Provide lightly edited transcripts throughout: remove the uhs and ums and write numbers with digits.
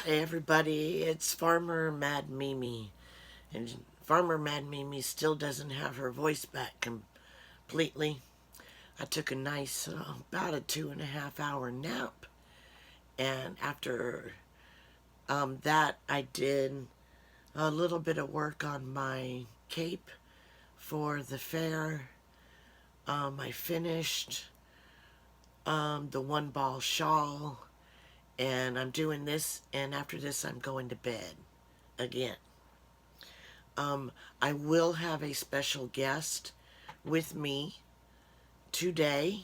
Hi everybody, it's Farmer Mad Mimi, and Farmer Mad Mimi still doesn't have her voice back completely. I took a nice, about a 2.5 hour nap, and after that I did a little bit of work on my cape for the fair. I finished the one ball shawl, and I'm doing this, and after this I'm going to bed again. I will have a special guest with me today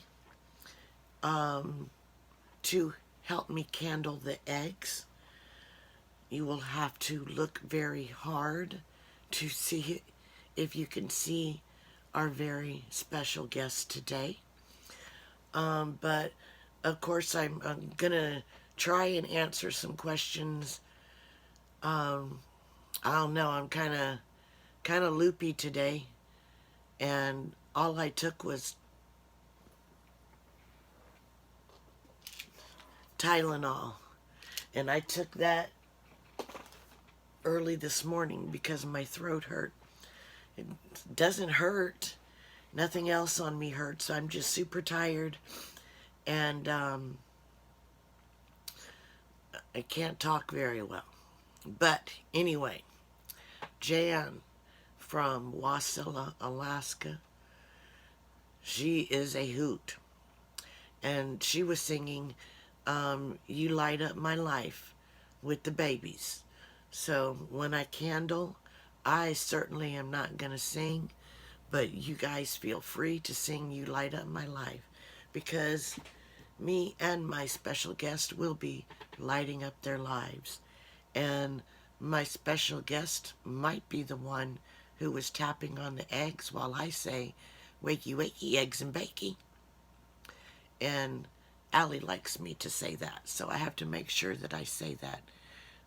to help me candle the eggs. You will have to look very hard to see if you can see our very special guest today. But of course I'm gonna try and answer some questions. I don't know, I'm kind of loopy today, and all I took was Tylenol, and I took that early this morning because my throat hurt. It doesn't hurt, nothing else on me hurts, so I'm just super tired, and I can't talk very well. But anyway, Jan from Wasilla, Alaska, she is a hoot, and she was singing You Light Up My Life with the babies. So when I candle, I certainly am not going to sing, but you guys feel free to sing You Light Up My Life, because me and my special guest will be lighting up their lives. And my special guest might be the one who was tapping on the eggs while I say, wakey, wakey, eggs and bakey. And Allie likes me to say that, so I have to make sure that I say that.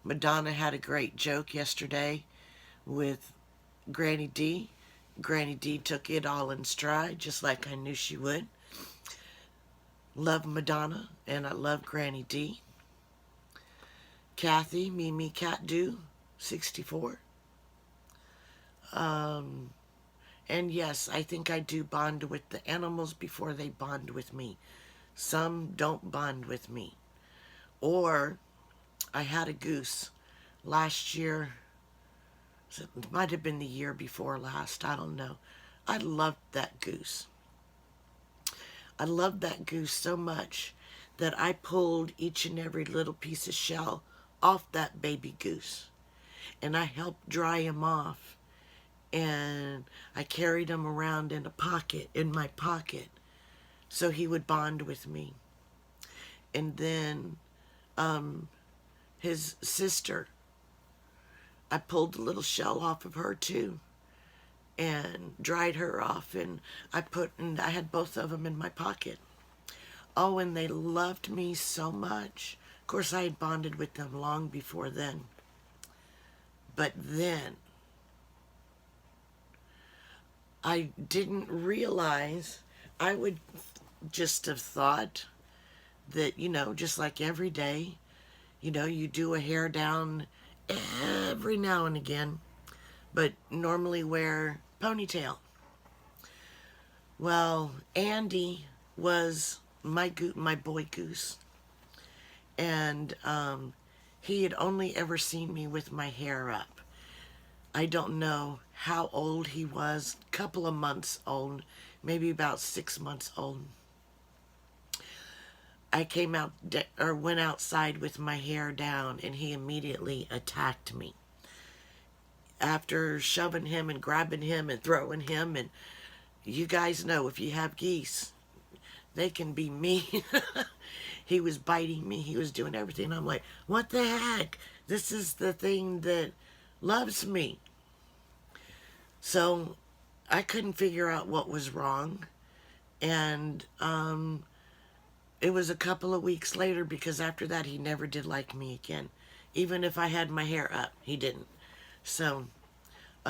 Madonna had a great joke yesterday with Granny D. Granny D took it all in stride, just like I knew she would. Love Madonna, and I love Granny D. Kathy, Mimi Cat Do, 64. And yes, I think I do bond with the animals before they bond with me. Some don't bond with me. Or I had a goose last year. It might have been the year before last. I don't know. I loved that goose. I loved that goose so much that I pulled each and every little piece of shell off that baby goose. And I helped dry him off. And I carried him around in my pocket, so he would bond with me. And then his sister, I pulled the little shell off of her too, and dried her off, and I had both of them in my pocket. Oh, and they loved me so much. Of course, I had bonded with them long before then. But then, I didn't realize, I would just have thought that, just like every day, you do a hair down every now and again, but normally wear ponytail. Well, Andy was my boy goose, and he had only ever seen me with my hair up. I don't know how old he was, a couple of months old, maybe about 6 months old. I went outside with my hair down, and he immediately attacked me. After shoving him and grabbing him and throwing him, and you guys know if you have geese, they can be mean. He was biting me, he was doing everything. I'm like, what the heck? This is the thing that loves me. So I couldn't figure out what was wrong, and it was a couple of weeks later, because after that he never did like me again. Even if I had my hair up, he didn't. So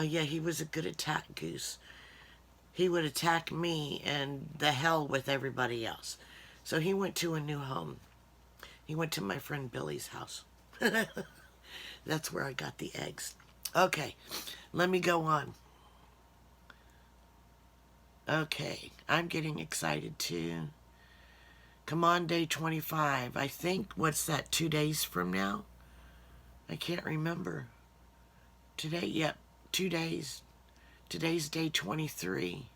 yeah, he was a good attack goose. He would attack me and the hell with everybody else. So he went to a new home. He went to my friend Billy's house. That's where I got the eggs. Okay, let me go on. Okay, I'm getting excited too. Come on, day 25. I think, what's that, 2 days from now? I can't remember. Today, yep, 2 days. Today's day 23.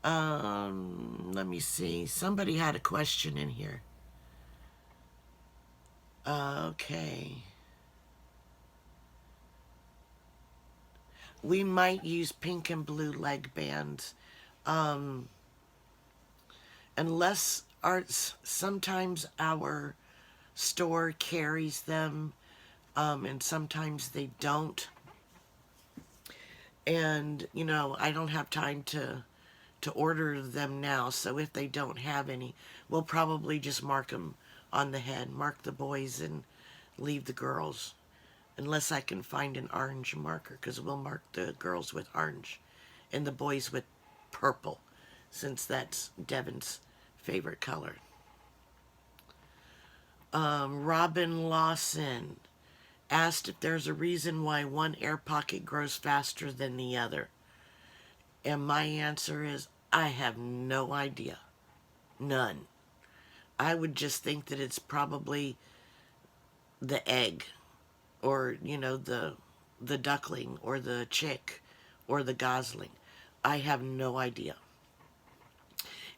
Let me see. Somebody had a question in here. Okay. We might use pink and blue leg bands. Unless sometimes our store carries them, and sometimes they don't. And, you know, I don't have time to order them now, so if they don't have any, we'll probably just mark them on the head, mark the boys and leave the girls, unless I can find an orange marker, because we'll mark the girls with orange and the boys with purple, since that's Devin's favorite color. Robin Lawson asked if there's a reason why one air pocket grows faster than the other. And my answer is, I have no idea. None. I would just think that it's probably the egg, or, you know, the duckling, or the chick, or the gosling. I have no idea.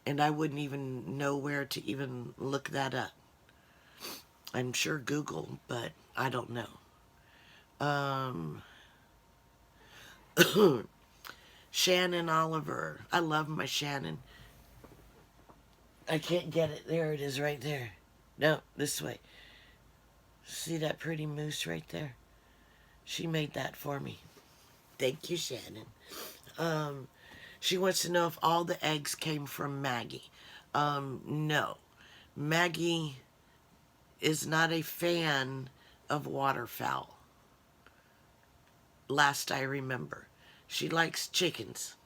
And I wouldn't even know where to even look that up. I'm sure Google, but I don't know. Shannon Oliver. I love my Shannon. I can't get it. There it is right there. No, this way. See that pretty moose right there? She made that for me. Thank you, Shannon. She wants to know if all the eggs came from Maggie. No. Maggie is not a fan of waterfowl. Last I remember. She likes chickens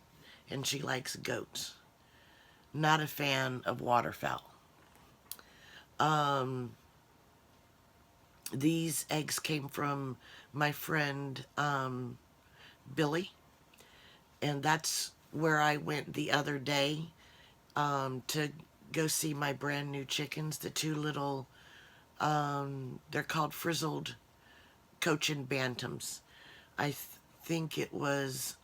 and she likes goats. Not a fan of waterfowl. These eggs came from my friend Billy, and that's where I went the other day to go see my brand new chickens, the two little, they're called frizzled Cochin Bantams. I think it was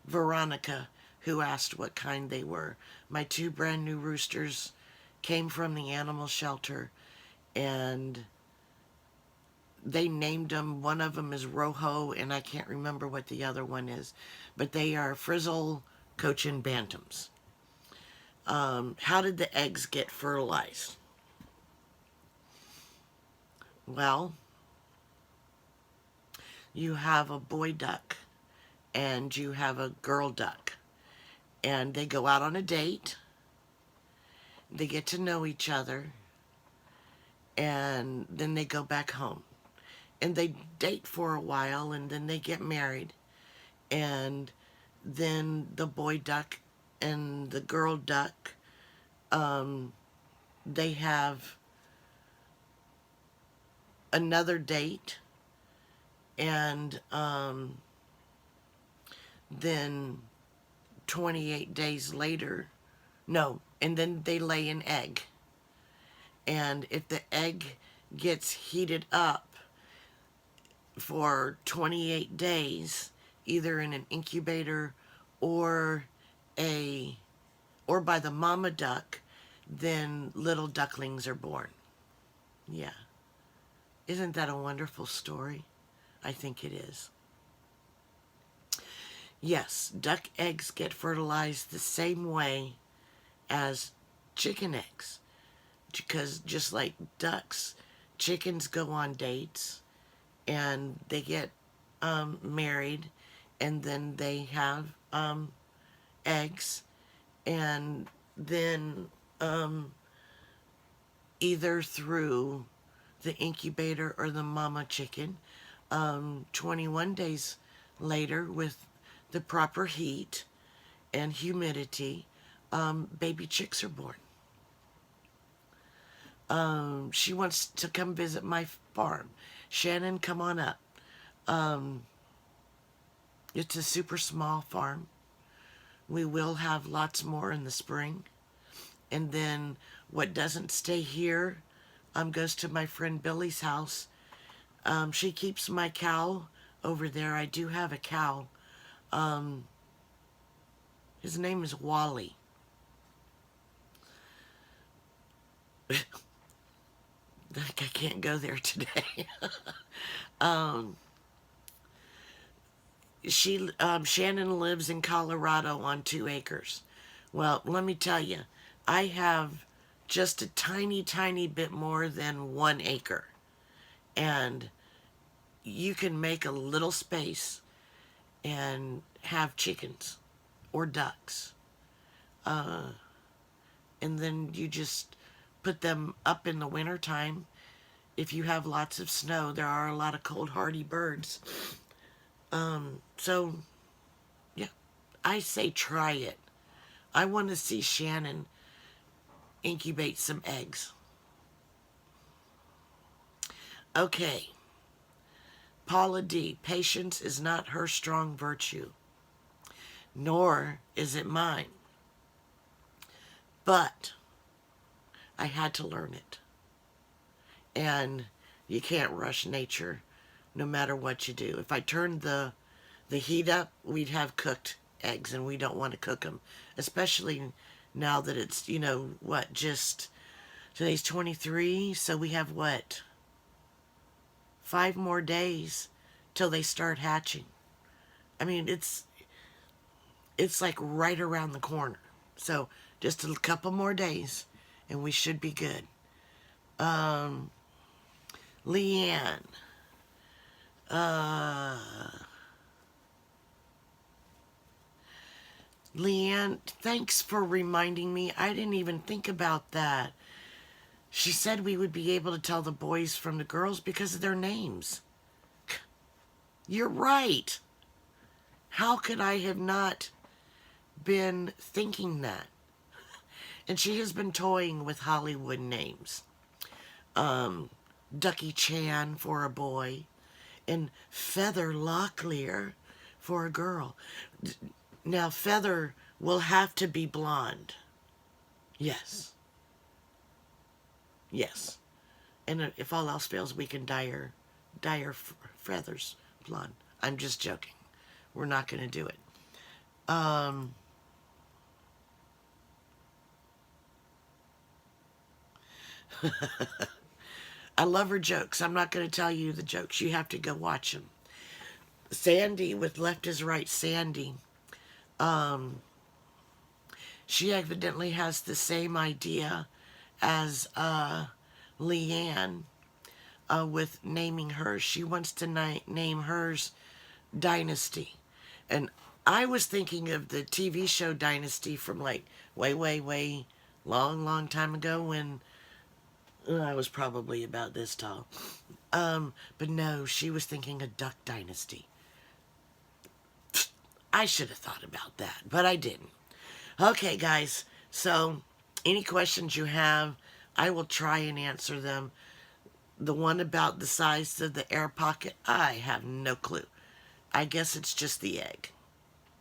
Veronica who asked what kind they were. My two brand new roosters came from the animal shelter, and they named them. One of them is Rojo, and I can't remember what the other one is, but they are frizzle Cochin Bantams. How did the eggs get fertilized? Well, you have a boy duck and you have a girl duck, and they go out on a date. They get to know each other, and then they go back home. And they date for a while, and then they get married. And then the boy duck and the girl duck, they have another date, and then 28 days later, no, and then they lay an egg. And if the egg gets heated up for 28 days, either in an incubator or by the mama duck, then little ducklings are born. Yeah. Isn't that a wonderful story? I think it is. Yes, duck eggs get fertilized the same way as chicken eggs. Because just like ducks, chickens go on dates, and they get married, and then they have eggs, and then either through the incubator or the mama chicken, 21 days later, with the proper heat and humidity, baby chicks are born. She wants to come visit my farm. Shannon, come on up. It's a super small farm. We will have lots more in the spring. And then what doesn't stay here goes to my friend Billy's house. She keeps my cow over there. I do have a cow. His name is Wally. I can't go there today. Shannon lives in Colorado on 2 acres. Well, let me tell you, I have just a tiny, tiny bit more than 1 acre. And you can make a little space and have chickens or ducks. And then you just put them up in the wintertime. If you have lots of snow, there are a lot of cold hardy birds. So, yeah, I say try it. I want to see Shannon incubate some eggs. Okay. Paula D. Patience is not her strong virtue, nor is it mine. But I had to learn it. And you can't rush nature no matter what you do. If I turned the heat up, we'd have cooked eggs, and we don't want to cook them. Especially now that it's, just today's 23, so we have 5 more days till they start hatching. I mean, it's like right around the corner. So just a couple more days and we should be good. Leanne. Leanne, thanks for reminding me. I didn't even think about that. She said we would be able to tell the boys from the girls because of their names. You're right. How could I have not been thinking that? And she has been toying with Hollywood names. Ducky Chan for a boy, and Feather Locklear for a girl. Now, Feather will have to be blonde. Yes. Yes. And if all else fails, we can dye her feathers blonde. I'm just joking. We're not going to do it. I love her jokes. I'm not going to tell you the jokes. You have to go watch them. Sandy with Left is Right Sandy. She evidently has the same idea as Leanne with naming hers. She wants to name hers Dynasty. And I was thinking of the TV show Dynasty from like way long time ago when I was probably about this tall. But no, she was thinking of Duck Dynasty. I should have thought about that, but I didn't. Okay, guys, so any questions you have, I will try and answer them. The one about the size of the air pocket, I have no clue. I guess it's just the egg.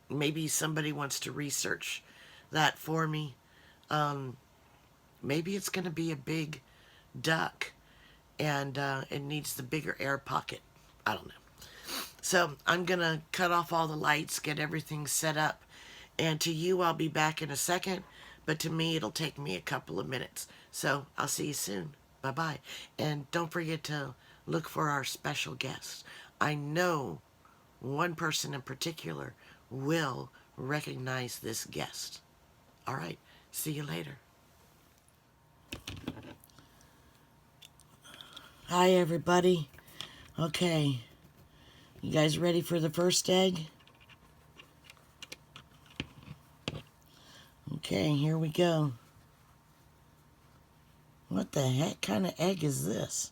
Maybe somebody wants to research that for me. Maybe it's going to be a big duck and it needs the bigger air pocket. I don't know. So I'm going to cut off all the lights, get everything set up. And to you, I'll be back in a second. But to me, it'll take me a couple of minutes. So I'll see you soon. Bye-bye. And don't forget to look for our special guests. I know one person in particular will recognize this guest. All right. See you later. Hi, everybody. Okay. You guys ready for the first egg? Okay, here we go. What the heck kind of egg is this?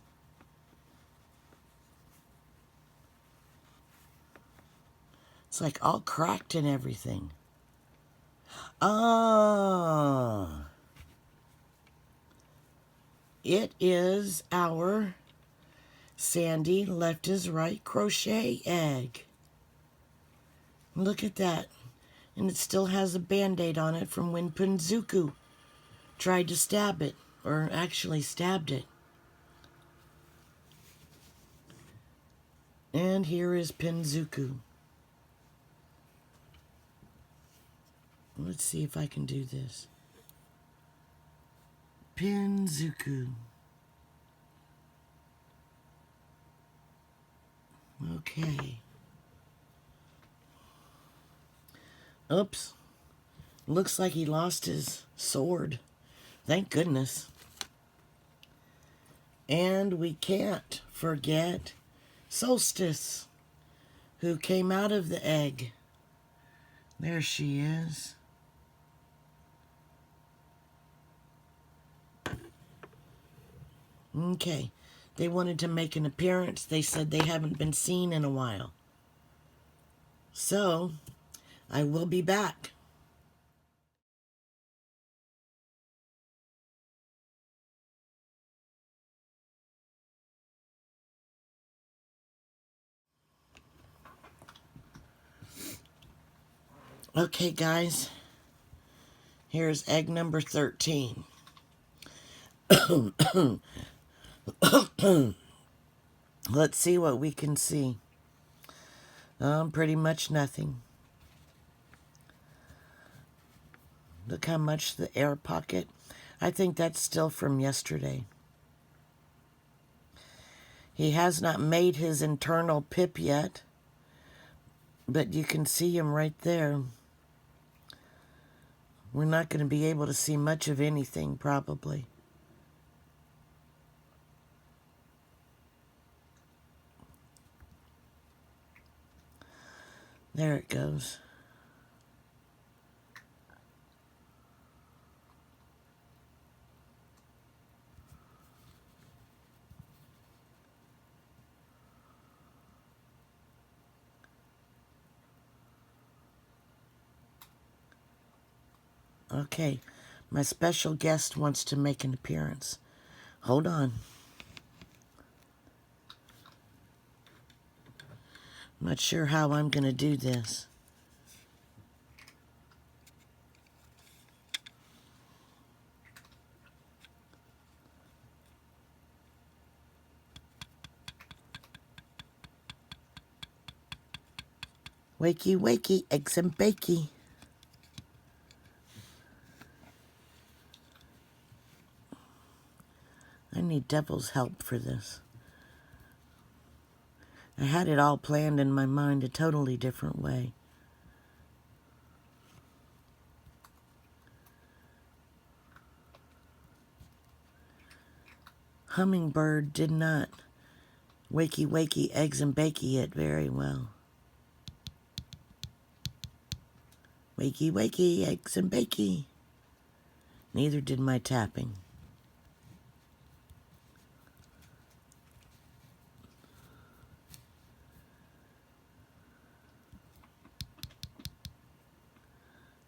It's like all cracked and everything. Oh. It is our Sandy left is right crochet egg. Look at that. And it still has a band-aid on it from when Punzuku tried to stab it, or actually stabbed it. And here is Punzuku. Let's see if I can do this. Punzuku. Okay. Oops. Looks like he lost his sword. Thank goodness. And we can't forget Solstice, who came out of the egg. There she is. Okay. They wanted to make an appearance. They said they haven't been seen in a while. So, I will be back. Okay, guys. Here's egg number 13. Let's see what we can see. Pretty much nothing. Look how much the air pocket. I think that's still from yesterday. He has not made his internal pip yet, but you can see him right there. We're not going to be able to see much of anything, probably. There it goes. Okay, my special guest wants to make an appearance. Hold on. I'm not sure how I'm going to do this. Wakey, wakey, eggs and bakey. I need Devil's help for this. I had it all planned in my mind a totally different way. Hummingbird did not wakey, wakey, eggs and bakey it very well. Wakey, wakey, eggs and bakey. Neither did my tapping.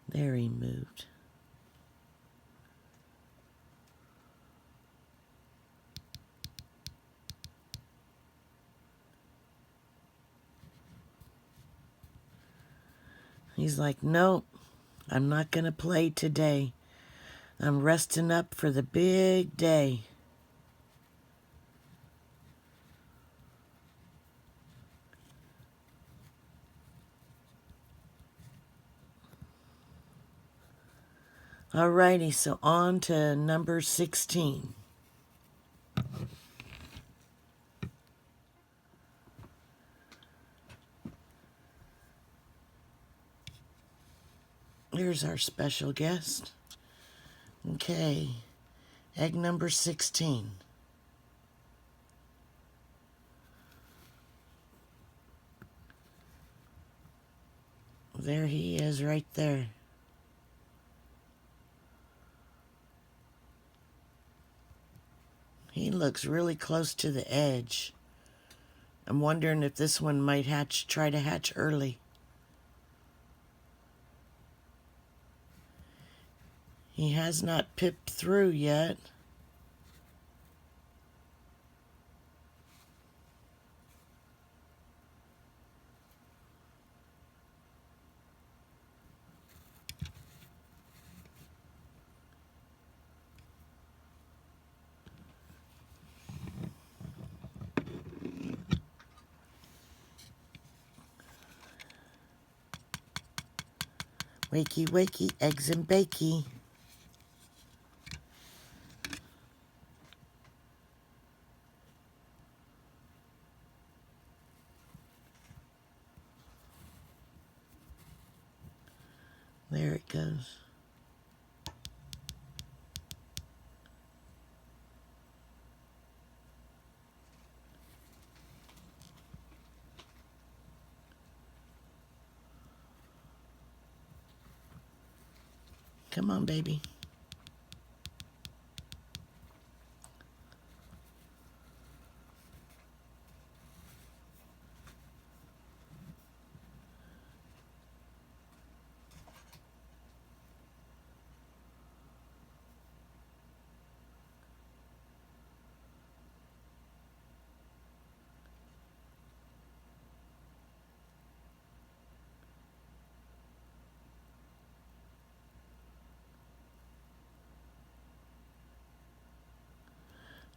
There he moved. He's like, nope, I'm not going to play today. I'm resting up for the big day. Alrighty, so on to number 16. Here's our special guest. Okay, egg number 16. There he is right there. He looks really close to the edge. I'm wondering if this one might try to hatch early. He has not pipped through yet. Wakey, wakey, eggs and bakey. There it goes. Come on, baby.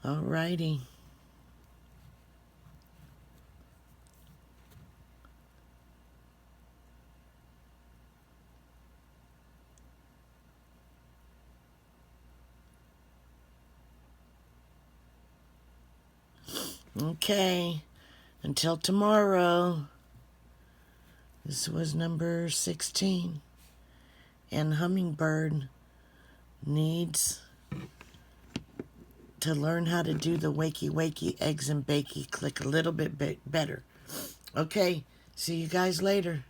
Alrighty. Okay. Until tomorrow. This was number 16. And Hummingbird needs to learn how to do the wakey wakey eggs and bakey click a little bit better. Okay, see you guys later.